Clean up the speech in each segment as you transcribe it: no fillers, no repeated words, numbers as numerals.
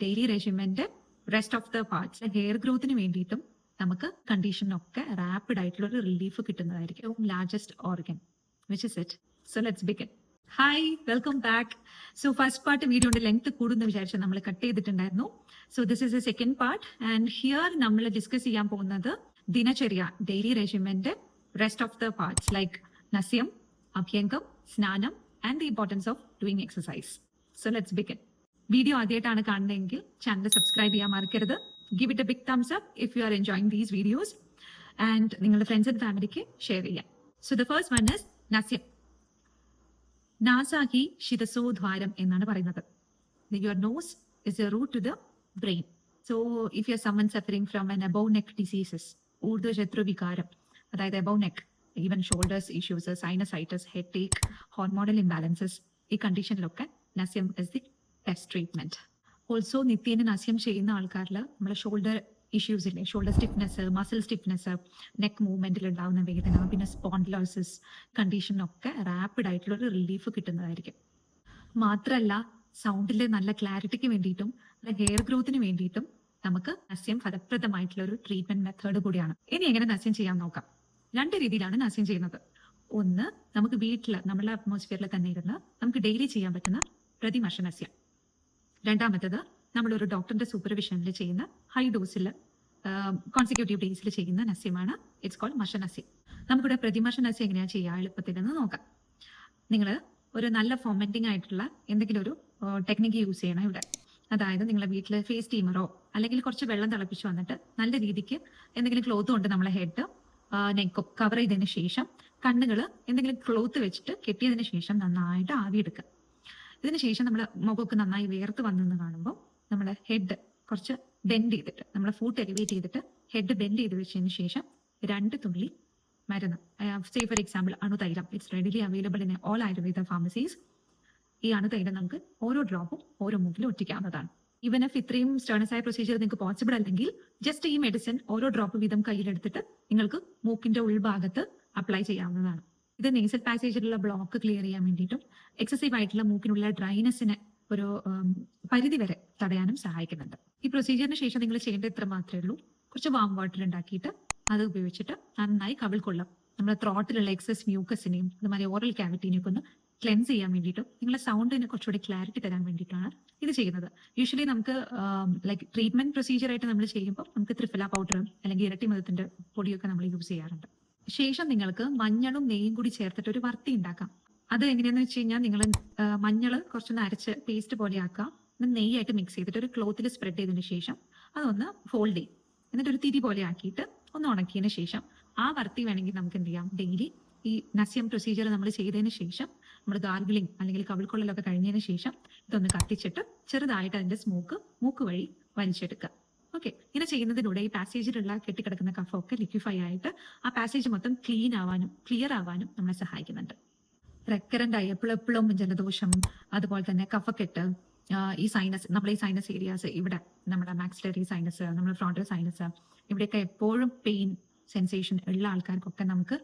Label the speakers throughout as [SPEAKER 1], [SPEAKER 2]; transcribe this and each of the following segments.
[SPEAKER 1] Daily regiment rest of the parts hair ഗ്രോത്തിന് വേണ്ടിയിട്ടും നമുക്ക് കണ്ടീഷനൊക്കെ റാപ്പിഡ് ആയിട്ടുള്ള ഒരു റിലീഫ് കിട്ടുന്നതായിരിക്കും. Largest organ which is it. So let's begin. Hi, welcome back. So first part വീഡിയോയുടെ ലെങ്ത് കൂടുന്ന വിചാരിച്ച് നമ്മൾ കട്ട് ചെയ്തിട്ടുണ്ടായിരുന്നു. So this is a second part and here നമ്മൾ ഡിസ്കസ് ചെയ്യാൻ പോകുന്നത് ദിനചര്യ, daily regiment rest of the parts like നസ്യം, അഭ്യംഗം, സ്നാനം and the importance of doing exercise. So let's begin. Video ആദ്യമായിട്ടാണ് കാണുന്നതെങ്കിൽ ചാനൽ സബ്സ്ക്രൈബ് ചെയ്യാൻ മറക്കരുത്. Give it a big thumbs up if you are enjoying these videos and നിങ്ങളുടെ friends and ഫാമിലിക്ക് share ചെയ്യാം. So the first one is നസ്യം. നാസാഹി ശിരസോദ്വാരം എന്നാണ് പറയുന്നത്. Your nose is a route to the brain. So if you are someone suffering from an above neck diseases, ഊർധ്വശത്രു വികാരം, അതായത് above neck, even shoulders issues, sinusitis, headache, hormonal imbalances, ഈ കണ്ടീഷനിലൊക്കെ നസ്യം is the best treatment. Also നിത്യേന നസ്യം ചെയ്യുന്ന ആൾക്കാരിൽ നമ്മളെ ഷോൾഡർ ഇഷ്യൂസ് ഇല്ലേ, shoulder stiffness, muscle stiffness, neck മൂവ്മെന്റിൽ ഉണ്ടാകുന്ന വേദന, പിന്നെ സ്പോണ്ടിലോസിസ് കണ്ടീഷനൊക്കെ റാപ്പിഡ് ആയിട്ടുള്ള ഒരു റിലീഫ് കിട്ടുന്നതായിരിക്കും. മാത്രമല്ല സൗണ്ടിലെ നല്ല ക്ലാരിറ്റിക്ക് വേണ്ടിയിട്ടും ഹെയർ ഗ്രോത്തിന് വേണ്ടിയിട്ടും നമുക്ക് നസ്യം ഫലപ്രദമായിട്ടുള്ള ഒരു ട്രീറ്റ്മെന്റ് മെത്തേഡ് കൂടിയാണ്. ഇനി എങ്ങനെ നസ്യം ചെയ്യാൻ നോക്കാം. രണ്ട് രീതിയിലാണ് നസ്യം ചെയ്യുന്നത്. ഒന്ന്, നമുക്ക് വീട്ടിൽ നമ്മളുടെ അറ്റ്മോസ്ഫിയറിൽ തന്നെ ഇരുന്ന് നമുക്ക് ഡെയിലി ചെയ്യാൻ പറ്റുന്ന പ്രതിമർശ നസ്യം. രണ്ടാമത്തത് നമ്മളൊരു ഡോക്ടറിന്റെ സൂപ്പർവിഷനിൽ ചെയ്യുന്ന ഹൈ ഡോസിൽ കോൺസിക്യൂട്ടീവ് ഡേയ്സിൽ ചെയ്യുന്ന നസ്യമാണ്. It's called മർശനസ്യം. നമുക്കിവിടെ പ്രതിമർശ നസ്യം എങ്ങനെയാണ് ചെയ്യുക എളുപ്പത്തിലെന്ന് നോക്കാം. നിങ്ങൾ ഒരു നല്ല ഫോമന്റിങ് ആയിട്ടുള്ള എന്തെങ്കിലും ഒരു ടെക്നിക്ക് യൂസ് ചെയ്യണം ഇവിടെ. അതായത് നിങ്ങളെ വീട്ടിൽ ഫേസ് സ്റ്റീമറോ അല്ലെങ്കിൽ കുറച്ച് വെള്ളം തിളപ്പിച്ച് വന്നിട്ട് നല്ല രീതിക്ക് എന്തെങ്കിലും ക്ലോത്ത് കൊണ്ട് നമ്മളെ ഹെഡ് നെക്കും കവർ ചെയ്തതിന് ശേഷം കണ്ണുകൾ എന്തെങ്കിലും ക്ലോത്ത് വെച്ചിട്ട് കെട്ടിയതിന് ശേഷം നന്നായിട്ട് ആവി എടുക്കുക. ഇതിന് ശേഷം നമ്മൾ മുഖമൊക്കെ നന്നായി വേർത്ത് വന്നെന്ന് കാണുമ്പോൾ നമ്മളെ ഹെഡ് കുറച്ച് ബെൻഡ് ചെയ്തിട്ട്, നമ്മളെ ഫൂട്ട് എലിവേറ്റ് ചെയ്തിട്ട് ഹെഡ് ബെൻഡ് ചെയ്ത് വെച്ചതിന് ശേഷം 2 തുള്ളി മരുന്ന്, സേ ഫോർ എക്സാമ്പിൾ അണുതൈലം, it's readily available in all Ayurveda pharmacies. ഈ അണുതൈലം നമുക്ക് ഓരോ ഡ്രോപ്പും ഓരോ മൂക്കിലും ഒറ്റിക്കാവുന്നതാണ്. ഈവൻ ഇഫ് ഇത്രയും സ്റ്റേണസ് ആയ പ്രൊസീജിയർ നിങ്ങൾക്ക് പോസിബിൾ അല്ലെങ്കിൽ ജസ്റ്റ് ഈ മെഡിസിൻ ഓരോ ഡ്രോപ്പ് വീതം കയ്യിലെടുത്തിട്ട് നിങ്ങൾക്ക് മൂക്കിന്റെ ഉൾഭാഗത്ത് അപ്ലൈ ചെയ്യാവുന്നതാണ്. ഇത് നേസൽ പാസേജിലുള്ള ബ്ലോക്ക് ക്ലിയർ ചെയ്യാൻ വേണ്ടിയിട്ടും എക്സസീവ് ആയിട്ടുള്ള മൂക്കിനുള്ള ഡ്രൈനെസ്സിനെ ഒരു പരിധി വരെ തടയാനും സഹായിക്കുന്നുണ്ട്. ഈ പ്രൊസീജിയറിന് ശേഷം നിങ്ങൾ ചെയ്യേണ്ടത് ഇത്ര മാത്രമേ ഉള്ളൂ. കുറച്ച് വാം വാട്ടർ ഉണ്ടാക്കിയിട്ട് അത് ഉപയോഗിച്ചിട്ട് നന്നായി കവിൾ കൊള്ളും. നമ്മുടെ ത്രോട്ടിലുള്ള എക്സസ് മ്യൂക്കസിനെയും അതുമാതിരി ഓറൽ ക്യാവിറ്റിനെയും ഒന്ന് ക്ലെൻസ് ചെയ്യാൻ വേണ്ടിയിട്ടും നിങ്ങളുടെ സൗണ്ടിന് കുറച്ചുകൂടി ക്ലാരിറ്റി തരാൻ വേണ്ടിയിട്ടാണ് ഇത് ചെയ്യുന്നത്. യൂഷ്വലി നമുക്ക് ലൈക്ക് ട്രീറ്റ്മെന്റ് പ്രൊസീജിയർ ആയിട്ട് നമ്മൾ ചെയ്യുമ്പോൾ നമുക്ക് ത്രിഫല പൗഡറും അല്ലെങ്കിൽ ഇരട്ടി മധുരത്തിന്റെ പൊടിയൊക്കെ നമ്മൾ യൂസ് ചെയ്യാറുണ്ട്. ശേഷം നിങ്ങൾക്ക് മഞ്ഞളും നെയ്യും കൂടി ചേർത്തിട്ട് ഒരു വർത്തി ഉണ്ടാക്കാം. അത് എങ്ങനെയാന്ന് വെച്ച് കഴിഞ്ഞാൽ നിങ്ങൾ മഞ്ഞൾ കുറച്ചൊന്ന് അരച്ച് പേസ്റ്റ് പോലെ ആക്കുക. നെയ്യായിട്ട് മിക്സ് ചെയ്തിട്ട് ഒരു ക്ലോത്തിൽ സ്പ്രെഡ് ചെയ്തതിന് ശേഷം അതൊന്ന് ഫോൾഡ് ചെയ്യും. എന്നിട്ട് ഒരു തിരി പോലെ ആക്കിയിട്ട് ഒന്ന് ഉണക്കിയതിന് ശേഷം ആ വർത്തി വേണമെങ്കിൽ നമുക്ക് എന്ത് ചെയ്യാം, ഡെയിലി ഈ നസ്യം പ്രൊസീജിയർ നമ്മൾ ചെയ്തതിന് ശേഷം നമ്മൾ ഗാർഗിളിങ് അല്ലെങ്കിൽ കവിൾക്കൊള്ളലൊക്കെ കഴിഞ്ഞതിന് ശേഷം ഇതൊന്ന് കത്തിച്ചിട്ട് ചെറുതായിട്ട് അതിന്റെ സ്മോക്ക് മൂക്ക് വഴി വലിച്ചെടുക്കുക. ഓക്കെ, ഇങ്ങനെ ചെയ്യുന്നതിലൂടെ ഈ പാസേജിലുള്ള കെട്ടിക്കിടക്കുന്ന കഫമൊക്കെ ലിക്വിഫൈ ആയിട്ട് ആ പാസേജ് മൊത്തം ക്ലീൻ ആവാനും ക്ലിയർ ആവാനും നമ്മളെ സഹായിക്കുന്നുണ്ട്. റെക്കറന്റ് ആയ എപ്പോഴും ജലദോഷം, അതുപോലെ തന്നെ കഫക്കെട്ട്, ഈ സൈനസ്, നമ്മുടെ ഈ സൈനസ് ഏരിയാസ്, ഇവിടെ നമ്മുടെ മാക്സിലറി സൈനസ്, നമ്മുടെ ഫ്രോണ്ടൽ സൈനസ്, ഇവിടെയൊക്കെ എപ്പോഴും പെയിൻ സെൻസേഷൻ ഉള്ള ആൾക്കാർക്കൊക്കെ നമുക്ക്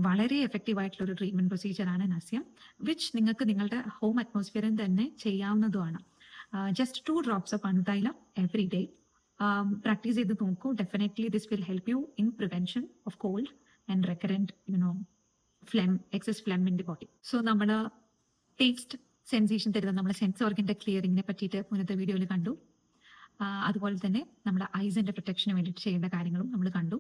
[SPEAKER 1] വളരെ എഫക്റ്റീവ് ആയിട്ടുള്ള ഒരു ട്രീറ്റ്മെന്റ് പ്രൊസീജിയറാണ് നസ്യം, വിച്ച് നിങ്ങൾക്ക് നിങ്ങളുടെ ഹോം അറ്റ്മോസ്ഫിയറിൽ തന്നെ ചെയ്യാവുന്നതുമാണ്. ജസ്റ്റ് 2 drops ഓഫ് അണുതൈലം എവറി ഡേ പ്രാക്ടീസ് ചെയ്ത് നോക്കൂ. Definitely this will help you in prevention of cold and recurrent phlegm, excess phlegm in the body. So നമ്മുടെ ടേസ്റ്റ് സെൻസേഷൻ തരുന്ന നമ്മുടെ സെൻസ് ഓർഗന്റെ ക്ലിയറിങ്ങിനെ പറ്റിയിട്ട് മുന്നത്തെ വീഡിയോയിൽ കണ്ടു. അതുപോലെ തന്നെ നമ്മുടെ ഐസിന്റെ പ്രൊട്ടക്ഷന് വേണ്ടിയിട്ട് ചെയ്യേണ്ട കാര്യങ്ങളും നമ്മൾ കണ്ടു.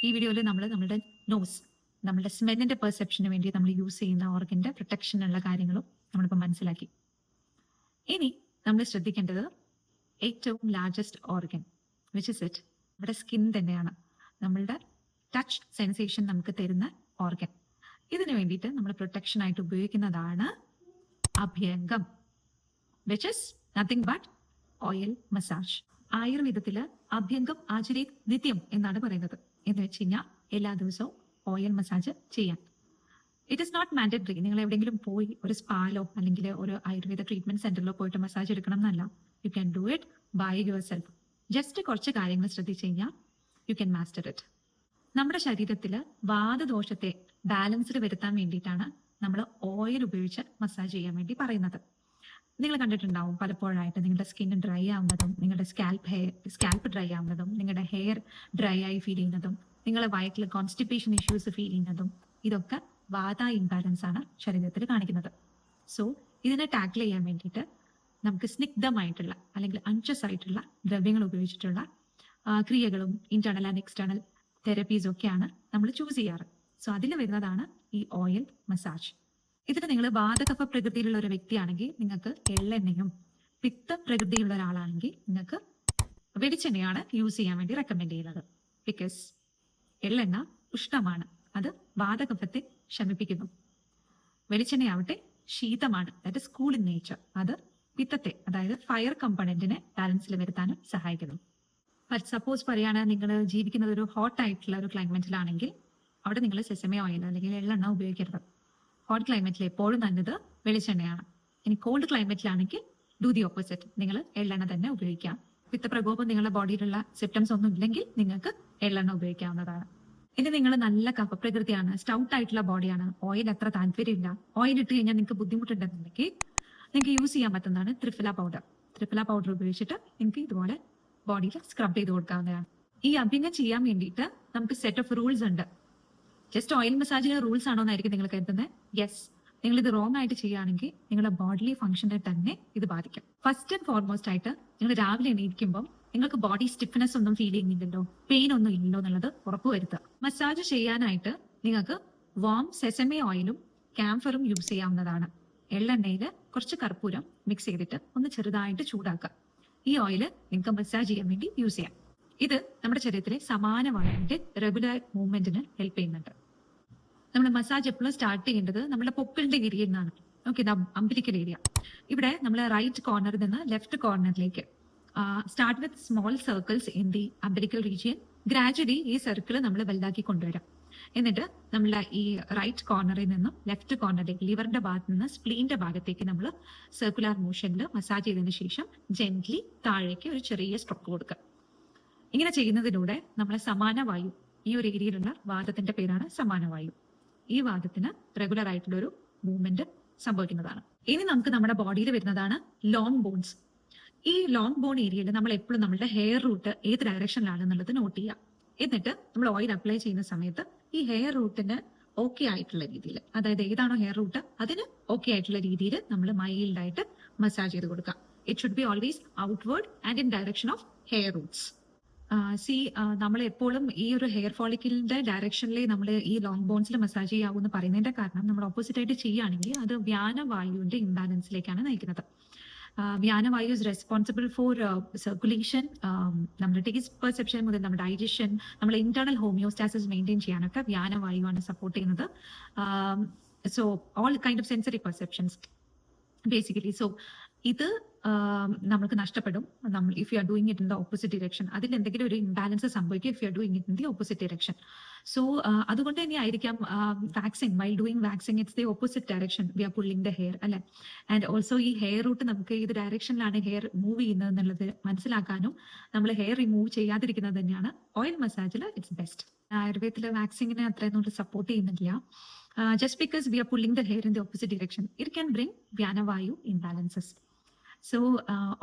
[SPEAKER 1] ഈ വീഡിയോയിൽ നമ്മൾ നമ്മുടെ നോസ്, നമ്മുടെ സ്മെല്ലിന്റെ പെർസെപ്ഷന് വേണ്ടി നമ്മൾ യൂസ് ചെയ്യുന്ന ഓർഗന്റെ പ്രൊട്ടക്ഷനുള്ള കാര്യങ്ങളും നമ്മളിപ്പോൾ മനസ്സിലാക്കി. ഇനി നമ്മൾ ശ്രദ്ധിക്കേണ്ടത് ഏറ്റവും largest organ which is it, നമ്മുടെ സ്കിൻ തന്നെയാണ്. നമ്മളുടെ ടച്ച് സെൻസേഷൻ നമുക്ക് തരുന്ന ഓർഗൻ. ഇതിനു വേണ്ടിയിട്ട് നമ്മൾ പ്രൊട്ടക്ഷൻ ആയിട്ട് ഉപയോഗിക്കുന്നതാണ് അഭ്യംഗം, which is nothing but oil massage. ആയുർവേദത്തില് അഭ്യംഗം ആചരേത് നിത്യം എന്നാണ് പറയുന്നത്. എന്ന് വെച്ച് കഴിഞ്ഞാൽ എല്ലാ ദിവസവും ഓയിൽ മസാജ് ചെയ്യാൻ. It is not mandatory. നിങ്ങൾ എവിടെയെങ്കിലും പോയി ഒരു സ്പാലോ അല്ലെങ്കിൽ ഒരു ആയുർവേദ ട്രീറ്റ്മെന്റ് സെന്ററിലോ പോയിട്ട് മസാജ് എടുക്കണം എന്നല്ല. You can do it by yourself. Just കുറച്ച് കാര്യങ്ങൾ ശ്രദ്ധിച്ചു കഴിഞ്ഞാൽ യു ക്യാൻ മാസ്റ്റർ ഇറ്റ്. നമ്മുടെ ശരീരത്തിൽ വാതദോഷത്തെ ബാലൻസ്ഡ് വരുത്താൻ വേണ്ടിയിട്ടാണ് നമ്മൾ ഓയിൽ ഉപയോഗിച്ച് മസാജ് ചെയ്യാൻ വേണ്ടി പറയുന്നത്. നിങ്ങൾ കണ്ടിട്ടുണ്ടാവും പലപ്പോഴായിട്ട് നിങ്ങളുടെ സ്കിൻ ഡ്രൈ ആവുന്നതും, നിങ്ങളുടെ സ്കാൽപ്പ് ഡ്രൈ ആവുന്നതും, നിങ്ങളുടെ ഹെയർ ഡ്രൈ ആയി ഫീൽ ചെയ്യുന്നതും, നിങ്ങളുടെ വയറ്റിൽ കോൺസ്റ്റിപ്പേഷൻ ഇഷ്യൂസ് ഫീൽ ചെയ്യുന്നതും, ഇതൊക്കെ വാത ഇംബാലൻസ് ആണ് ശരീരത്തിൽ കാണിക്കുന്നത്. സോ ഇതിനെ ടാക്കിൾ ചെയ്യാൻ വേണ്ടിയിട്ട് നമുക്ക് സ്നിഗ്ധമായിട്ടുള്ള അല്ലെങ്കിൽ അൺചസ് ആയിട്ടുള്ള ദ്രവ്യങ്ങൾ ഉപയോഗിച്ചിട്ടുള്ള ക്രിയകളും ഇന്റേണൽ ആൻഡ് എക്സ്റ്റേണൽ തെറപ്പീസും ഒക്കെയാണ് നമ്മൾ ചൂസ് ചെയ്യാറ്. സോ അതിൽ വരുന്നതാണ് ഈ ഓയിൽ മസാജ്. ഇതിന് നിങ്ങൾ വാതകഫ പ്രകൃതിയിലുള്ള ഒരു വ്യക്തിയാണെങ്കിൽ നിങ്ങൾക്ക് എള്ളെണ്ണയും, പിത്ത പ്രകൃതിയുള്ള ഒരാളാണെങ്കിൽ നിങ്ങൾക്ക് വെളിച്ചെണ്ണയാണ് യൂസ് ചെയ്യാൻ വേണ്ടി റെക്കമെൻഡ് ചെയ്യുന്നത്. ബിക്കോസ് എള്ളെണ്ണ ഉഷ്ണമാണ്, അത് വാതകഫത്തെ ശമിപ്പിക്കുന്നു. വെളിച്ചെണ്ണയാവട്ടെ ശീതമാണ്, that is cool in nature, അത് പിത്തത്തെ അതായത് ഫയർ കമ്പണന്റിനെ ബാലൻസിൽ വരുത്താനും സഹായിക്കുന്നു. സപ്പോസ് പറയാണ് നിങ്ങൾ ജീവിക്കുന്നത് ഒരു ഹോട്ട് ആയിട്ടുള്ള ഒരു ക്ലൈമറ്റിലാണെങ്കിൽ അവിടെ നിങ്ങൾ സെസമെ ഓയിൽ അല്ലെങ്കിൽ എള്ളെണ്ണ ഉപയോഗിക്കരുത്. ഹോട്ട് ക്ലൈമറ്റിൽ എപ്പോഴും നല്ലത് വെളിച്ചെണ്ണയാണ്. ഇനി കോൾഡ് ക്ലൈമറ്റിലാണെങ്കിൽ ഡു ദി ഓപ്പോസിറ്റ്, നിങ്ങൾ എള്ളെണ്ണ തന്നെ ഉപയോഗിക്കാം. പിത്തപ്രകോപം നിങ്ങളുടെ ബോഡിയിലുള്ള സിംറ്റംസ് ഒന്നും ഇല്ലെങ്കിൽ നിങ്ങൾക്ക് എള്ളെണ്ണ ഉപയോഗിക്കാവുന്നതാണ്. ഇനി നിങ്ങൾ നല്ല കഫപ്രകൃതിയാണ്, സ്റ്റൗട്ട് ആയിട്ടുള്ള ബോഡിയാണ്, ഓയിൽ അത്ര താല്പര്യമില്ല, ഓയിൽ ഇട്ട് കഴിഞ്ഞാൽ നിങ്ങൾക്ക് ബുദ്ധിമുട്ടുണ്ടെന്നുണ്ടെങ്കിൽ നിങ്ങൾക്ക് യൂസ് ചെയ്യാൻ പറ്റുന്നതാണ് ത്രിഫല പൗഡർ. ത്രിഫല പൗഡർ ഉപയോഗിച്ചിട്ട് നിങ്ങൾക്ക് ഇതുപോലെ ബോഡിയിൽ സ്ക്രബ് ചെയ്ത് കൊടുക്കാവുന്നതാണ്. ഈ അഭ്യംഗം ചെയ്യാൻ വേണ്ടിയിട്ട് നമുക്ക് സെറ്റ് ഓഫ് റൂൾസ് ഉണ്ട്. ജസ്റ്റ് ഓയിൽ മസാജിന് റൂൾസ് ആണോ എന്നായിരിക്കും നിങ്ങൾ കരുതുന്നത്. യെസ്, നിങ്ങൾ ഇത് റോങ് ആയിട്ട് ചെയ്യുകയാണെങ്കിൽ നിങ്ങളുടെ ബോഡിലി ഫംഗ്ഷനെ തന്നെ ഇത് ബാധിക്കും. ഫസ്റ്റ് ആൻഡ് ഫോർമോസ്റ്റ് ആയിട്ട് നിങ്ങൾ രാവിലെ എണീക്കുമ്പോൾ നിങ്ങൾക്ക് ബോഡി സ്റ്റിഫ്നെസ് ഒന്നും ഫീൽ ചെയ്യുന്നില്ലല്ലോ, പെയിൻ ഒന്നും ഇല്ലല്ലോ എന്നുള്ളത് ഉറപ്പുവരുത്തുക. മസാജ് ചെയ്യാനായിട്ട് നിങ്ങൾക്ക് വാം സെസമെ ഓയിലും ക്യാംഫറും യൂസ് ചെയ്യാവുന്നതാണ്. എള്ളെണ്ണയിൽ കുറച്ച് കർപ്പൂരം മിക്സ് ചെയ്തിട്ട് ഒന്ന് ചെറുതായിട്ട് ചൂടാക്കുക. ഈ ഓയിൽ നിങ്ങൾക്ക് മസാജ് ചെയ്യാൻ വേണ്ടി യൂസ് ചെയ്യാം. ഇത് നമ്മുടെ ശരീരത്തിലെ സമാനവായുവിന്റെ റെഗുലർ മൂവ്മെന്റിന് ഹെൽപ്പ് ചെയ്യുന്നുണ്ട്. നമ്മൾ മസാജ് എപ്പോഴും സ്റ്റാർട്ട് ചെയ്യേണ്ടത് നമ്മുടെ പൊക്കിളിന്റെ ഏരിയയിൽ നിന്നാണ്. Okay, umbilical area. ഇവിടെ നമ്മൾ റൈറ്റ് കോർണറിൽ നിന്ന് ലെഫ്റ്റ് കോർണറിലേക്ക് start with small circles in the umbilical region. Gradually ഈ സർക്കിൾ നമ്മൾ വലുതാക്കി കൊണ്ടുവരാം. എന്നിട്ട് നമ്മൾ ഈ റൈറ്റ് കോർണറിൽ നിന്നും ലെഫ്റ്റ് കോർണറിലേക്ക്, ലിവറിന്റെ ഭാഗത്ത് നിന്ന് സ്പ്ലീന്റെ ഭാഗത്തേക്ക് നമ്മൾ സർക്കുലർ മോഷനിൽ മസാജ് ചെയ്തതിനു ശേഷം ജെന്റ്ലി താഴേക്ക് ഒരു ചെറിയ സ്ട്രോക്ക് കൊടുക്കുക. ഇങ്ങനെ ചെയ്യുന്നതിലൂടെ നമ്മളെ സമാനവായു, ഈ ഒരു ഏരിയയിലുള്ള വാദത്തിന്റെ പേരാണ് സമാനവായു, ഈ വാദത്തിന് റെഗുലർ ആയിട്ടുള്ള ഒരു മൂവ്മെന്റ് സംഭവിക്കുന്നതാണ്. ഇനി നമുക്ക് നമ്മുടെ ബോഡിയിൽ വരുന്നതാണ് ലോങ് ബോൺസ്. ഈ ലോങ് ബോൺ ഏരിയയിൽ നമ്മൾ എപ്പോഴും നമ്മുടെ ഹെയർ റൂട്ട് ഏത് ഡയറക്ഷനിലാണെന്നുള്ളത് നോട്ട് ചെയ്യുക. എന്നിട്ട് നമ്മൾ ഓയിൽ അപ്ലൈ ചെയ്യുന്ന സമയത്ത് ഈ ഹെയർ റൂട്ടിന് ഓക്കെ ആയിട്ടുള്ള രീതിയിൽ, അതായത് ഏതാണോ ഹെയർ റൂട്ട് അതിന് ഓക്കെ ആയിട്ടുള്ള രീതിയിൽ നമ്മൾ മൈൽഡ് ആയിട്ട് മസാജ് ചെയ്ത് കൊടുക്കുക. It should be always outward and in direction of hair Roots. നമ്മൾ എപ്പോഴും ഈ ഒരു ഹെയർ ഫോളിക്കിളിന്റെ ഡയറക്ഷനിൽ നമ്മൾ ഈ ലോങ് ബോൺസിൽ മസാജ് ചെയ്യാവൂന്ന് പറയുന്നതിന്റെ കാരണം നമ്മൾ ഓപ്പോസിറ്റ് ആയിട്ട് ചെയ്യുകയാണെങ്കിൽ അത് വ്യാനവായുവിന്റെ ഇംബാലൻസിലേക്കാണ് നയിക്കുന്നത്. വ്യാനവായു ഇസ് റെസ്പോൺസിബിൾ ഫോർ സർക്കുലേഷൻ, നമ്മുടെ ടേസ്റ്റ് പെർസെപ്ഷൻ മുതൽ നമ്മുടെ ഡൈജഷൻ, നമ്മുടെ ഇന്റേണൽ ഹോമിയോസ്റ്റാസിസ് മെയിൻറ്റെയിൻ ചെയ്യാനൊക്കെ വ്യാനവായുവാണ് സപ്പോർട്ട് ചെയ്യുന്നത്. So all kind of sensory perceptions basically. So ഇത് നമുക്ക് നഷ്ടപ്പെടും നമ്മൾ if you are doing it in the opposite direction. അതിൽ എന്തെങ്കിലും ഒരു ഇംബാലൻസ് സംഭവിക്കും if you are doing it in the opposite direction. So അതുകൊണ്ട് തന്നെ ആയിരിക്കാം waxing, while doing waxing it's the opposite direction V are pulling the hair, അല്ലെ. And also ഈ hair root നമുക്ക് ഏത് ഡയറക്ഷനിലാണ് ഹെയർ മൂവ് ചെയ്യുന്നത് എന്നുള്ളത് മനസ്സിലാക്കാനും നമ്മൾ ഹെയർ റിമൂവ് ചെയ്യാതിരിക്കുന്നത് തന്നെയാണ് ഓയിൽ മസാജിൽ ഇറ്റ്സ് ബെസ്റ്റ്. ആയുർവേദത്തിലെ വാക്സിങ്ങിനെ അത്രയൊന്നും സപ്പോർട്ട് ചെയ്യുന്നില്ല. Just because we are pulling the hair in the opposite direction it can bring വ്യാനവായു imbalances. So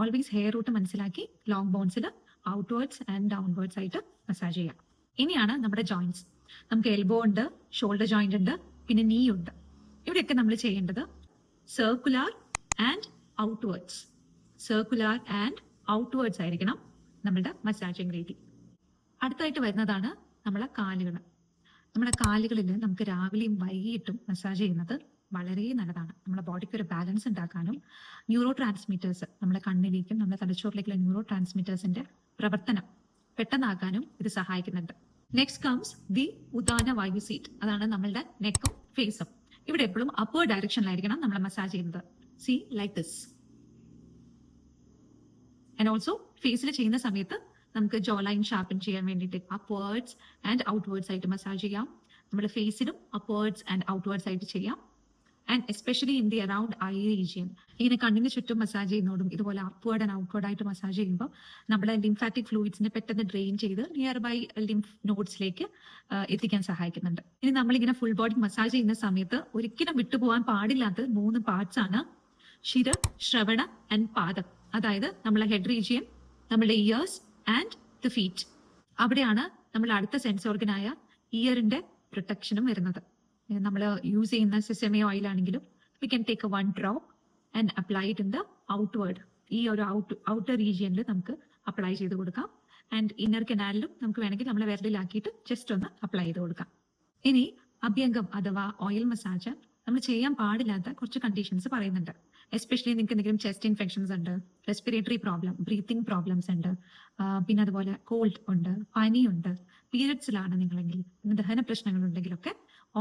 [SPEAKER 1] always hair root മനസ്സിലാക്കി ലോങ് ബോൺസിൽ ഔട്ട്വേർഡ്സ് ആൻഡ് ഡൗൺവേർഡ്സ് ആയിട്ട് മസാജ് ചെയ്യാം. ഇനിയാണ് നമ്മുടെ ജോയിന്റ്സ്. നമുക്ക് എൽബോ ഉണ്ട്, ഷോൾഡർ ജോയിന്റ് ഉണ്ട്, പിന്നെ നീ ഉണ്ട്. ഇവിടെയൊക്കെ നമ്മൾ ചെയ്യേണ്ടത് circular and outwards, circular and outwards ആയിരിക്കണം നമ്മളുടെ മസാജിങ് രീതി. അടുത്തായിട്ട് വരുന്നതാണ് നമ്മളെ കാലുകൾ. നമ്മുടെ കാലുകളിൽ നമുക്ക് രാവിലെയും വൈകിട്ടും മസാജ് ചെയ്യുന്നത് വളരെ നല്ലതാണ്. നമ്മുടെ ബോഡിക്ക് ഒരു ബാലൻസ് ഉണ്ടാക്കാനും ന്യൂറോ ട്രാൻസ്മിറ്റേഴ്സ്, നമ്മുടെ കണ്ണിലേക്കും നമ്മുടെ തലച്ചോറിലേക്കുള്ള ന്യൂറോ ട്രാൻസ്മിറ്റേഴ്സിന്റെ പ്രവർത്തനം പെട്ടെന്നാക്കാനും ഇത് സഹായിക്കുന്നുണ്ട്. നെക്സ്റ്റ് കംസ് ദി ഉദാന വായു സീറ്റ്. അതാണ് നമ്മളുടെ നെക്കും ഫേസും. ഇവിടെ എപ്പോഴും അപ്വേർഡ് ഡയറക്ഷനിലായിരിക്കണം നമ്മൾ മസാജ് ചെയ്യുന്നത്. C like this. And also ഫേസിൽ ചെയ്യുന്ന സമയത്ത് നമുക്ക് ജോ ലൈൻ ഷാർപ്പൻ ചെയ്യാൻ വേണ്ടിയിട്ട് അപ്വേർഡ്സ് ആൻഡ് ഔട്ട്വേർഡ്സ് ആയിട്ട് മസാജ് ചെയ്യാം. നമ്മുടെ ഫേസിലും അപ്വേർഡ്സ് ആൻഡ് ഔട്ട്വേർഡ്സ് ആയിട്ട് ചെയ്യാം. And especially in the around I region, ഇങ്ങനെ കണ്ണിന് ചുറ്റും മസാജ് ചെയ്യുന്നതോടും ഇതുപോലെ അപ്വേർഡ് ആൻഡ് ഔട്ട്വേർഡ് ആയിട്ട് മസാജ് ചെയ്യുമ്പോൾ നമ്മുടെ ലിംഫാറ്റിക് ഫ്ലൂയിഡ്സിനെ പെട്ടെന്ന് ഡ്രെയിൻ ചെയ്ത് നിയർ ബൈ ലിംഫ് നോഡ്സിലേക്ക് എത്തിക്കാൻ സഹായിക്കുന്നുണ്ട്. ഇനി നമ്മളിങ്ങനെ ഫുൾ ബോഡി മസാജ് ചെയ്യുന്ന സമയത്ത് ഒരിക്കലും വിട്ടുപോകാൻ പാടില്ലാത്ത 3 പാർട്സ് ആണ് ശിര, ശ്രവണ ആൻഡ് പാദം. അതായത് നമ്മളെ ഹെഡ് റീജിയൻ, നമ്മുടെ ഇയേഴ്സ് ആൻഡ് ദ ഫീറ്റ്. അവിടെയാണ് നമ്മൾ അടുത്ത സെൻസ് ഓർഗനായ ഇയറിന്റെ പ്രൊട്ടക്ഷനും വരുന്നത്. നമ്മൾ യൂസ് ചെയ്യുന്ന സെസമി ഓയിൽ ആണെങ്കിലും we can take 1 drop and apply it in the outward. ഈ ഒരു ഔട്ടർ റീജിയനിൽ നമുക്ക് അപ്ലൈ ചെയ്ത് കൊടുക്കാം. ആൻഡ് ഇന്നർ കനാലിലും നമുക്ക് വേണമെങ്കിൽ നമ്മളെ വിരലിലാക്കിയിട്ട് ജസ്റ്റ് ഒന്ന് അപ്ലൈ ചെയ്ത് കൊടുക്കാം. ഇനി അഭ്യംഗം അഥവാ ഓയിൽ മസാജ് നമ്മൾ ചെയ്യാൻ പാടില്ലാത്ത കുറച്ച് കണ്ടീഷൻസ് പറയുന്നുണ്ട്. എസ്പെഷ്യലി നിങ്ങൾക്ക് എന്തെങ്കിലും ചെസ്റ്റ് ഇൻഫെക്ഷൻസ് ഉണ്ട്, റെസ്പിറേറ്ററി പ്രോബ്ലം, ബ്രീത്തിങ് പ്രോബ്ലംസ് ഉണ്ട്, പിന്നെ അതുപോലെ കോൾഡ് ഉണ്ട്, പനിയുണ്ട്, പീരിയഡ്സിലാണ് നിങ്ങളെങ്കിൽ, ദഹന പ്രശ്നങ്ങൾ ഉണ്ടെങ്കിലൊക്കെ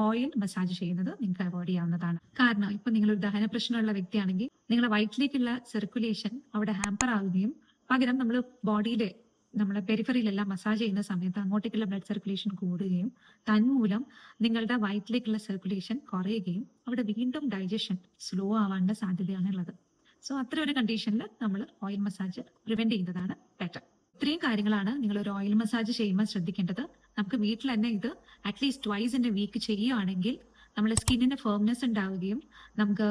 [SPEAKER 1] ഓയിൽ മസാജ് ചെയ്യുന്നത് നിങ്ങൾക്ക് അവോയ്ഡ് ചെയ്യാവുന്നതാണ്. കാരണം ഇപ്പൊ നിങ്ങളൊരു ദഹന പ്രശ്നമുള്ള വ്യക്തിയാണെങ്കിൽ നിങ്ങളുടെ വയറ്റിലേക്കുള്ള സർക്കുലേഷൻ അവിടെ ഹാമ്പർ ആവുകയും പകരം നമ്മൾ ബോഡിയിലെ നമ്മളെ പെരിഫറിയിലെല്ലാം മസാജ് ചെയ്യുന്ന സമയത്ത് അങ്ങോട്ടേക്കുള്ള ബ്ലഡ് സർക്കുലേഷൻ കൂടുകയും തന്മൂലം നിങ്ങളുടെ വയറ്റിലേക്കുള്ള സർക്കുലേഷൻ കുറയുകയും അവിടെ വീണ്ടും ഡൈജഷൻ സ്ലോ ആവാനുള്ള സാധ്യതയാണ് ഉള്ളത്. സോ അത്ര ഒരു കണ്ടീഷനിൽ നമ്മൾ ഓയിൽ മസാജ് പ്രിവെന്റ് ചെയ്യുന്നതാണ് ബെറ്റർ. ഇത്രയും കാര്യങ്ങളാണ് നിങ്ങൾ ഒരു ഓയിൽ മസാജ് ചെയ്യുമ്പോൾ ശ്രദ്ധിക്കേണ്ടത്. നമുക്ക് വീട്ടിൽ തന്നെ ഇത് at least twice in a week ചെയ്യുകയാണെങ്കിൽ നമ്മുടെ സ്കിന്നിന് ഫേംനെസ് ഉണ്ടാവുകയും നമുക്ക്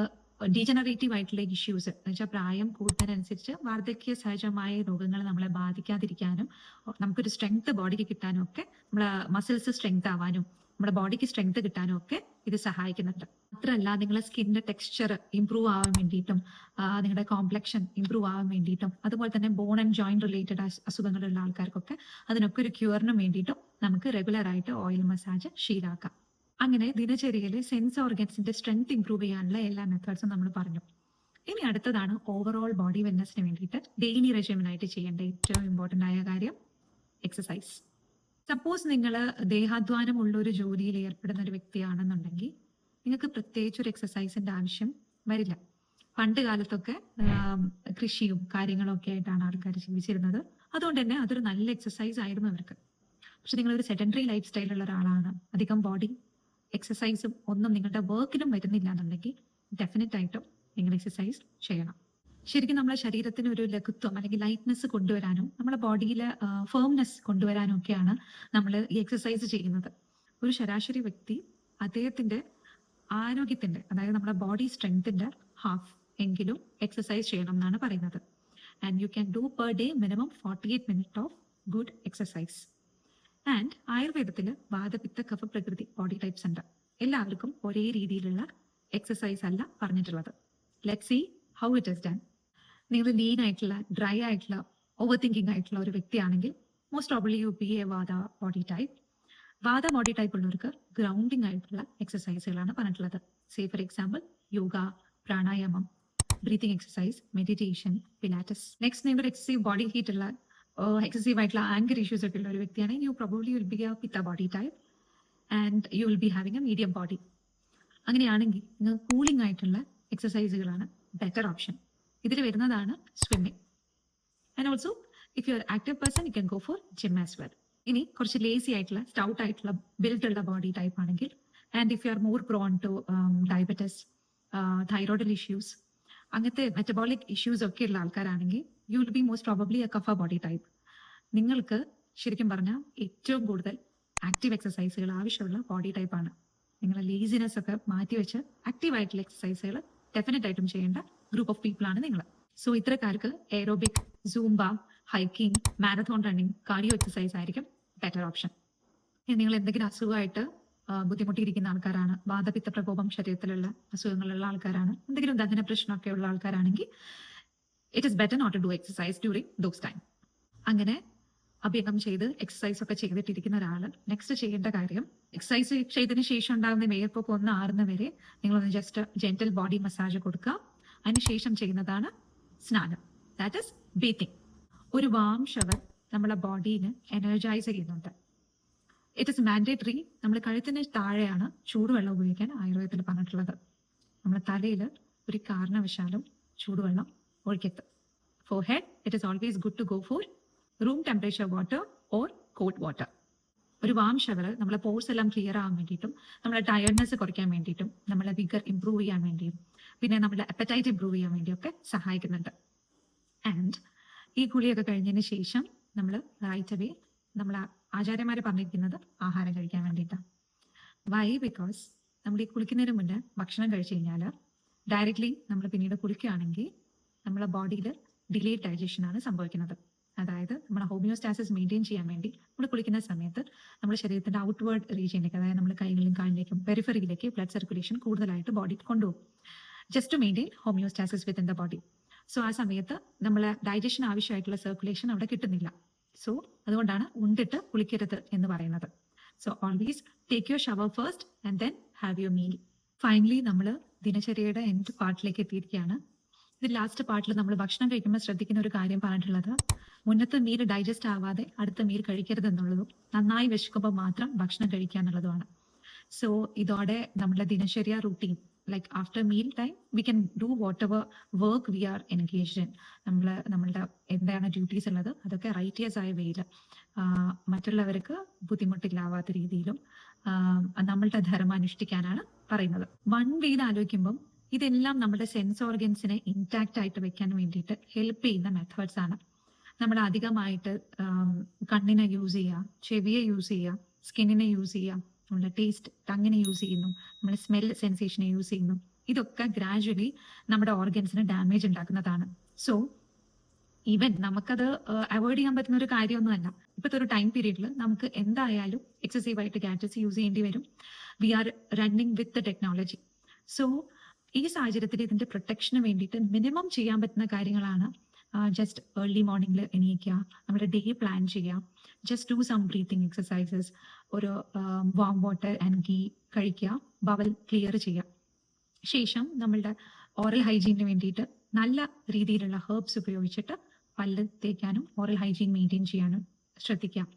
[SPEAKER 1] ഡീജനറേറ്റീവ് ആയിട്ടുള്ള ഇഷ്യൂസ് എന്ന് വെച്ചാൽ പ്രായം കൂടുന്നതിനനുസരിച്ച് വാർദ്ധക്യ സഹജമായ രോഗങ്ങൾ നമ്മളെ ബാധിക്കാതിരിക്കാനും നമുക്കൊരു സ്ട്രെങ്ത് ബോഡിക്ക് കിട്ടാനും ഒക്കെ നമ്മളെ മസിൽസ് സ്ട്രെങ്ത് ആവാനും നമ്മുടെ ബോഡിക്ക് സ്ട്രെങ്ത് കിട്ടാനും ഒക്കെ ഇത് സഹായിക്കുന്നുണ്ട്. മാത്രമല്ല നിങ്ങളുടെ സ്കിന്നിന്റെ ടെക്സ്ചർ ഇംപ്രൂവ് ആവാൻ വേണ്ടിയിട്ടും നിങ്ങളുടെ കോംപ്ലക്ഷൻ ഇംപ്രൂവ് ആവാൻ വേണ്ടിയിട്ടും അതുപോലെ തന്നെ ബോൺ ആൻഡ് ജോയിന്റ് റിലേറ്റഡ് അസുഖങ്ങളുള്ള ആൾക്കാർക്കൊക്കെ അതിനൊക്കെ ഒരു ക്യൂറിന് വേണ്ടിയിട്ടും നമുക്ക് റെഗുലർ ആയിട്ട് ഓയിൽ മസാജ് ശീലാക്കാം. അങ്ങനെ ദിനചര്യയിലെ സെൻസ് ഓർഗൻസിന്റെ സ്ട്രെങ്ത് ഇംപ്രൂവ് ചെയ്യാനുള്ള എല്ലാ മെത്തേഡ്സും നമ്മൾ പറഞ്ഞു. ഇനി അടുത്തതാണ് ഓവറോൾ ബോഡി വെൽനെസ്സിന് വേണ്ടിയിട്ട് ഡെയിലി റെജിമിനായിട്ട് ചെയ്യേണ്ട ഏറ്റവും ഇമ്പോർട്ടന്റ് ആയ കാര്യം എക്സസൈസ്. സപ്പോസ് നിങ്ങൾ ദേഹാധ്വാനം ഉള്ള ഒരു ജോലിയിൽ ഏർപ്പെടുന്ന ഒരു വ്യക്തിയാണെന്നുണ്ടെങ്കിൽ നിങ്ങൾക്ക് പ്രത്യേകിച്ച് ഒരു എക്സസൈസിന്റെ ആവശ്യം വരില്ല. പണ്ട് കാലത്തൊക്കെ കൃഷിയും കാര്യങ്ങളും ഒക്കെ ആയിട്ടാണ് ആൾക്കാർ ജീവിച്ചിരുന്നത്. അതുകൊണ്ട് തന്നെ അതൊരു നല്ല എക്സസൈസ് ആയിരുന്നു അവർക്ക്. പക്ഷെ നിങ്ങളൊരു സെഡൻഡറി ലൈഫ് സ്റ്റൈലുള്ള ഒരാളാണ്, അധികം ബോഡി എക്സസൈസും ഒന്നും നിങ്ങളുടെ വർക്കിലും വരുന്നില്ല എന്നുണ്ടെങ്കിൽ ഡെഫിനറ്റ് ആയിട്ടും നിങ്ങൾ എക്സസൈസ് ചെയ്യണം. ശരിക്കും നമ്മളെ ശരീരത്തിന് ഒരു ലഘുത്വം അല്ലെങ്കിൽ ലൈറ്റ്നെസ് കൊണ്ടുവരാനും നമ്മുടെ ബോഡിയിലെ ഫേംനെസ് കൊണ്ടുവരാനും ഒക്കെയാണ് നമ്മൾ ഈ എക്സസൈസ് ചെയ്യുന്നത്. ഒരു ശരാശരി വ്യക്തി അദ്ദേഹത്തിന്റെ ആരോഗ്യത്തിന്റെ അതായത് നമ്മുടെ ബോഡി സ്ട്രെങ്ത്തിന്റെ ഹാഫ് എങ്കിലും എക്സസൈസ് ചെയ്യണം എന്നാണ് പറയുന്നത്. And you can do per day minimum 48 minute of good exercise. And ആയുർവേദത്തിൽ വാതപിത്ത കഫ പ്രകൃതി ബോഡി ടൈപ്സ് ഉണ്ട്. എല്ലാവർക്കും ഒരേ രീതിയിലുള്ള എക്സസൈസ് അല്ല പറഞ്ഞിട്ടുള്ളത്. Let's see how it is done. നിങ്ങൾ ലീൻ ആയിട്ടുള്ള ഡ്രൈ ആയിട്ടുള്ള ഓവർ തിങ്കിങ് ആയിട്ടുള്ള ഒരു വ്യക്തിയാണെങ്കിൽ most probably you be a vata body type. Vata body type ഉള്ളവർക്ക് ഗ്രൗണ്ടിങ് ആയിട്ടുള്ള എക്സസൈസുകളാണ് പറഞ്ഞിട്ടുള്ളത്. സേ ഫോർ എക്സാമ്പിൾ യോഗ, പ്രാണായാമം, breathing exercise, meditation, pilates. Next നിങ്ങളുടെ എക്സസീവ് ബോഡി ഹീറ്റ് ഉള്ള എക്സസീവ് ആയിട്ടുള്ള ആങ്കർ ഇഷ്യൂസ് ഒക്കെ ഉള്ള ഒരു വ്യക്തിയാണെങ്കിൽ you probably will be a pitta body type and you will B having a medium body. അങ്ങനെയാണെങ്കിൽ നിങ്ങൾ കൂളിംഗ് ആയിട്ടുള്ള എക്സസൈസുകളാണ് ബെറ്റർ ഓപ്ഷൻ. ഇതിൽ വരുന്നതാണ് swimming. And also if you are active person you can go for gym as well. ഇനി കുറച്ച് lazy ആയിട്ടുള്ള stout ആയിട്ടുള്ള ബിൽഡ് ഉള്ള ബോഡി ടൈപ്പ് ആണെങ്കിൽ and if you are more prone to diabetes, thyroidal issues, അങ്ങനത്തെ metabolic issues ഒക്കെ ഉള്ള ആൾക്കാരാണെങ്കിൽ you will be most probably a kapha body type. നിങ്ങൾക്ക് ശരിക്കും പറഞ്ഞാൽ ഏറ്റവും കൂടുതൽ ആക്റ്റീവ് എക്സസൈസുകൾ ആവശ്യമുള്ള ബോഡി ടൈപ്പാണ്. നിങ്ങളെ ലേസിനെസ് ഒക്കെ മാറ്റിവെച്ച് ആക്റ്റീവ് ആയിട്ടുള്ള എക്സസൈസുകൾ ഡെഫിനറ്റ് ആയിട്ടും ചെയ്യേണ്ട ഗ്രൂപ്പ് ഓഫ് പീപ്പിൾ ആണ് നിങ്ങൾ. സോ ഇത്തരക്കാർക്ക് aerobic, Zumba, hiking, marathon running, cardio exercise ആയിരിക്കും ബെറ്റർ ഓപ്ഷൻ. നിങ്ങൾ എന്തെങ്കിലും അസുഖമായിട്ട് ബുദ്ധിമുട്ടിയിരിക്കുന്ന ആൾക്കാരാണ്, വാതപിത്ത പ്രകോപം ശരീരത്തിലുള്ള അസുഖങ്ങളുള്ള ആൾക്കാരാണ്, എന്തെങ്കിലും ദഹന പ്രശ്നമൊക്കെ ഉള്ള ആൾക്കാരാണെങ്കിൽ it is better not to do exercise during those time. അങ്ങനെ അഭ്യംഗം ചെയ്ത് എക്സസൈസ് ഒക്കെ ചെയ്തിട്ടിരിക്കുന്ന ഒരാൾ നെക്സ്റ്റ് ചെയ്യേണ്ട കാര്യം, എക്സസൈസ് ചെയ്തതിന് ശേഷം ഉണ്ടാകുന്ന മേൽപ്പൊക്കെ ഒന്ന് ആറുന്നവരെ നിങ്ങളൊന്ന് ജസ്റ്റ് ജെന്റൽ ബോഡി മസാജ് കൊടുക്കുക. അതിനുശേഷം ചെയ്യുന്നതാണ് സ്നാനം, ദാറ്റ് ഇസ് ബീത്തിങ്. ഒരു വാം ഷവർ നമ്മളെ ബോഡീനെ എനർജൈസ് ചെയ്യുന്നുണ്ട്. It is mandatory. നമ്മൾ കഴുത്തിന് താഴെയാണ് ചൂടുവെള്ളം ഉപയോഗിക്കാൻ ആയുർവേദത്തിൽ പറഞ്ഞിട്ടുള്ളത്. നമ്മുടെ തലയിൽ ഒരു കാരണവശാലും ചൂടുവെള്ളം ഒഴിക്കരുത്. For head it is always good to go for room temperature water or cold water. ഒരു വാം ഷവർ നമ്മളെ പോർസ് എല്ലാം ക്ലിയർ ആവാൻ വേണ്ടിയിട്ടും നമ്മളെ ടയർഡ്നെസ് കുറയ്ക്കാൻ വേണ്ടിയിട്ടും നമ്മളെ വിഗർ ഇംപ്രൂവ് ചെയ്യാൻ വേണ്ടിയും പിന്നെ നമ്മുടെ അപ്പറ്റൈറ്റ് ഇംപ്രൂവ് ചെയ്യാൻ വേണ്ടിയൊക്കെ സഹായിക്കുന്നുണ്ട്. ആൻഡ് ഈ കുളിയൊക്കെ കഴിഞ്ഞതിന് ശേഷം നമ്മൾ റൈറ്റ് അവേ നമ്മൾ ആചാര്യന്മാരെ പറഞ്ഞിരിക്കുന്നത് ആഹാരം കഴിക്കാൻ വേണ്ടിയിട്ടാണ്. വൈ? ബിക്കോസ് നമ്മൾ ഈ കുളിക്കുന്നതിന് മുന്നേ ഭക്ഷണം കഴിച്ചു കഴിഞ്ഞാൽ ഡയറക്ട്ലി നമ്മൾ പിന്നീട് കുളിക്കുകയാണെങ്കിൽ നമ്മളെ ബോഡിയിൽ ഡിലേഡ് ഡൈജഷൻ ആണ് സംഭവിക്കുന്നത്. അതായത് നമ്മുടെ ഹോമിയോസ്റ്റാസിസ് മെയിൻറ്റെയിൻ ചെയ്യാൻ വേണ്ടി നമ്മൾ കുളിക്കുന്ന സമയത്ത് നമ്മുടെ ശരീരത്തിന്റെ ഔട്ട്വേർഡ് റീജിയനിലേക്ക്, അതായത് നമ്മുടെ കൈകളിലും കാലിലേക്കും പെരിഫറിയിലേക്ക് ബ്ലഡ് സർക്കുലേഷൻ കൂടുതലായിട്ട് ബോഡി കൊണ്ടുപോകും, just to maintain homeostasis within the body. So ആ സമയത്ത് നമ്മളെ ഡൈജഷൻ ആവശ്യമായിട്ടുള്ള സർക്കുലേഷൻ അവിടെ കിട്ടുന്നില്ല. സോ അതുകൊണ്ടാണ് ഉണ്ടിട്ട് കുളിക്കരുത് എന്ന് പറയുന്നത്. So always take your shower first and then have your meal. Finally നമ്മൾ ദിനചര്യയുടെ എൻഡ് പാർട്ടിലേക്ക് എത്തിയിരിക്കുകയാണ്. ഇത് ലാസ്റ്റ് പാർട്ടിൽ നമ്മൾ ഭക്ഷണം കഴിക്കുമ്പോൾ ശ്രദ്ധിക്കുന്ന ഒരു കാര്യം പറഞ്ഞിട്ടുള്ളത്, മുന്നത്തെ മീൽ ഡൈജസ്റ്റ് ആവാതെ അടുത്ത മീൽ കഴിക്കരുത് എന്നുള്ളതും നന്നായി വിശക്കുമ്പോൾ മാത്രം ഭക്ഷണം കഴിക്കുക എന്നുള്ളതുമാണ്. സോ ഇതോടെ നമ്മുടെ ദിനചര്യ routine, like after meal time we can do whatever work we are engaged in. നമ്മളുടെ എന്താണ് ഡ്യൂട്ടീസ് ഉള്ളത് അതൊക്കെ റൈറ്റിയസ് ആയ വേയിൽ, മറ്റുള്ളവർക്ക് ബുദ്ധിമുട്ടില്ലാവാത്ത രീതിയിലും നമ്മളുടെ ധർമ്മം അനുഷ്ഠിക്കാനാണ് പറയുന്നത്. വൺ വേയിൽ ആലോചിക്കുമ്പം ഇതെല്ലാം നമ്മുടെ സെൻസ് ഓർഗൻസിനെ ഇൻടാക്റ്റ് ആയിട്ട് വെക്കാൻ വേണ്ടിയിട്ട് ഹെൽപ്പ് ചെയ്യുന്ന മെത്തേഡ്സ് ആണ്. നമ്മൾ അധികമായിട്ട് കണ്ണിനെ യൂസ് ചെയ്യുക, ചെവിയെ യൂസ് ചെയ്യുക, സ്കിന്നിനെ യൂസ് ചെയ്യുക, നമ്മുടെ ടേസ്റ്റ് ടങ്ങിനെ യൂസ് ചെയ്യുന്നു, നമ്മുടെ സ്മെൽ സെൻസേഷനെ യൂസ് ചെയ്യുന്നു. ഇതൊക്കെ ഗ്രാജുവലി നമ്മുടെ ഓർഗൻസിന് ഡാമേജ് ഉണ്ടാക്കുന്നതാണ്. സോ ഈവൻ നമുക്കത് അവോയ്ഡ് ചെയ്യാൻ പറ്റുന്ന ഒരു കാര്യമൊന്നുമല്ല. ഇപ്പോഴത്തെ ഒരു ടൈം പീരീഡിൽ നമുക്ക് എന്തായാലും എക്സസീവ് ആയിട്ട് ഗാഡ്ജറ്റ്സ് യൂസ് ചെയ്യേണ്ടി വരും. We are running with the technology. So ഈ സാഹചര്യത്തിൽ ഇതിന്റെ പ്രൊട്ടക്ഷന് വേണ്ടിയിട്ട് മിനിമം ചെയ്യാൻ പറ്റുന്ന കാര്യങ്ങളാണ് ജസ്റ്റ് ഏർലി മോർണിംഗിൽ എണീക്കുക, നമ്മുടെ ഡേ പ്ലാൻ ചെയ്യുക, just do some breathing exercises, ഒരു വാം വാട്ടർ ആൻഡ് ഗീ കഴിക്കുക, ബവൽ ക്ലിയർ ചെയ്യുക. ശേഷം നമ്മളുടെ ഓറൽ ഹൈജീനിന് വേണ്ടിയിട്ട് നല്ല രീതിയിലുള്ള ഹെർബ്സ് ഉപയോഗിച്ചിട്ട് പല്ല് തേക്കാനും ഓറൽ ഹൈജീൻ മെയിൻറ്റെയിൻ ചെയ്യാനും ശ്രദ്ധിക്കാം.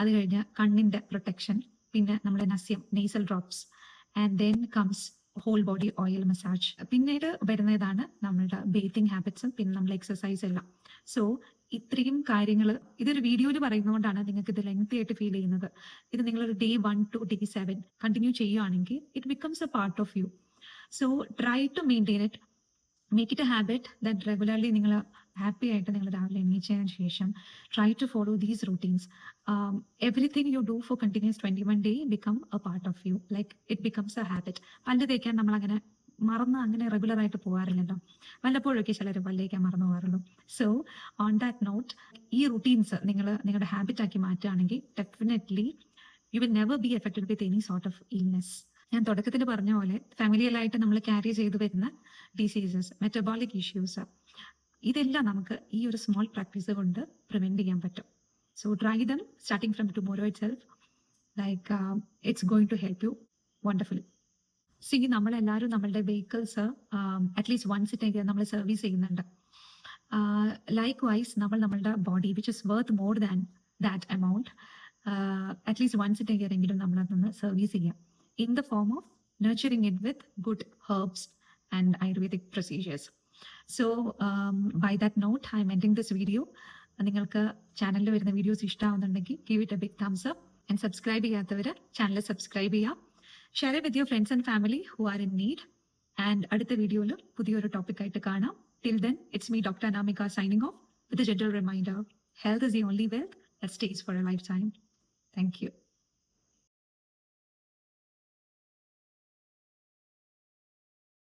[SPEAKER 1] അത് കഴിഞ്ഞ് കണ്ണിന്റെ പ്രൊട്ടക്ഷൻ, പിന്നെ നമ്മുടെ നസ്യം nasal drops, and then comes whole body oil massage. പിന്നീട് വരുന്നതാണ് നമ്മളുടെ ബേത്തിങ് ഹാബിറ്റ്സും പിന്നെ നമ്മൾ എക്സസൈസ് എല്ലാം. സോ ഇത്രയും കാര്യങ്ങൾ ഇതൊരു വീഡിയോയിൽ പറയുന്നതുകൊണ്ടാണ് നിങ്ങൾക്ക് ഇത് ലെങ്തി ആയിട്ട് ഫീൽ ചെയ്യുന്നത്. ഇത് നിങ്ങളൊരു ഡേ 1 to day 7 കണ്ടിന്യൂ ചെയ്യുകയാണെങ്കിൽ it becomes a part of you. So try to maintain it, make it a habit that regularly നിങ്ങൾ ഹാപ്പി ആയിട്ട് നിങ്ങൾ രാവിലെ എണീച്ചതിന് ശേഷം try to follow these routines. Everything you do for continuous 21 days become a part of you, like it becomes a habit. പല്ല് തേക്കാൻ നമ്മൾ അങ്ങനെ മറന്ന് അങ്ങനെ റെഗുലർ ആയിട്ട് പോകാറില്ലല്ലോ, വല്ലപ്പോഴൊക്കെ ചിലർ പല്ല് തേക്കാൻ മറന്നു പോകാറുള്ളൂ. സോ ഓൺ ദാറ്റ് നോട്ട്, ഈ റൂട്ടീൻസ് നിങ്ങൾ നിങ്ങളുടെ ഹാബിറ്റ് ആക്കി മാറ്റുകയാണെങ്കിൽ definitely you will never be affected with any sort of illness. ഞാൻ തുടക്കത്തിൽ പറഞ്ഞ പോലെ ഫാമിലിയലായിട്ട് നമ്മൾ ക്യാരി ചെയ്തു വരുന്ന ഡിസീസസ്, മെറ്റബോളിക് ഇഷ്യൂസ്, ഇതെല്ലാം നമുക്ക് ഈ ഒരു സ്മോൾ പ്രാക്ടീസ് കൊണ്ട് പ്രിവെന്റ് ചെയ്യാൻ പറ്റും. So try them starting from tomorrow itself, like it's going to help you wonderfully. See, നമ്മളെല്ലാവരും നമ്മളുടെ വെഹിക്കിൾസ് അറ്റ്ലീസ്റ്റ് വൺസ് ഇട്ടെങ്കിലും നമ്മൾ സർവീസ് ചെയ്യുന്നുണ്ട്. ലൈക്ക് വൈസ് നമ്മളുടെ body which is worth more than that amount at least once ഇട്ടെങ്കിലും നമ്മളതൊന്ന് service ചെയ്യാം in the form of nurturing it with good herbs and Ayurvedic procedures. So by that note, I'm ending this video. നിങ്ങൾക്ക് ചാനലിൽ വരുന്ന videos ഇഷ്ടമാവുന്നുണ്ടെങ്കിൽ give it a big thumbs up and subscribe ചെയ്യാത്തവർ channel subscribe ചെയ്യാം. Share with your friends and family who are in need. And അടുത്ത വീഡിയോയിൽ പുതിയൊരു topic ആയിട്ട് കാണാം. Till then, it's me, Dr. Anamika, signing off with a gentle reminder. Health is the only wealth that stays for a lifetime. Thank you.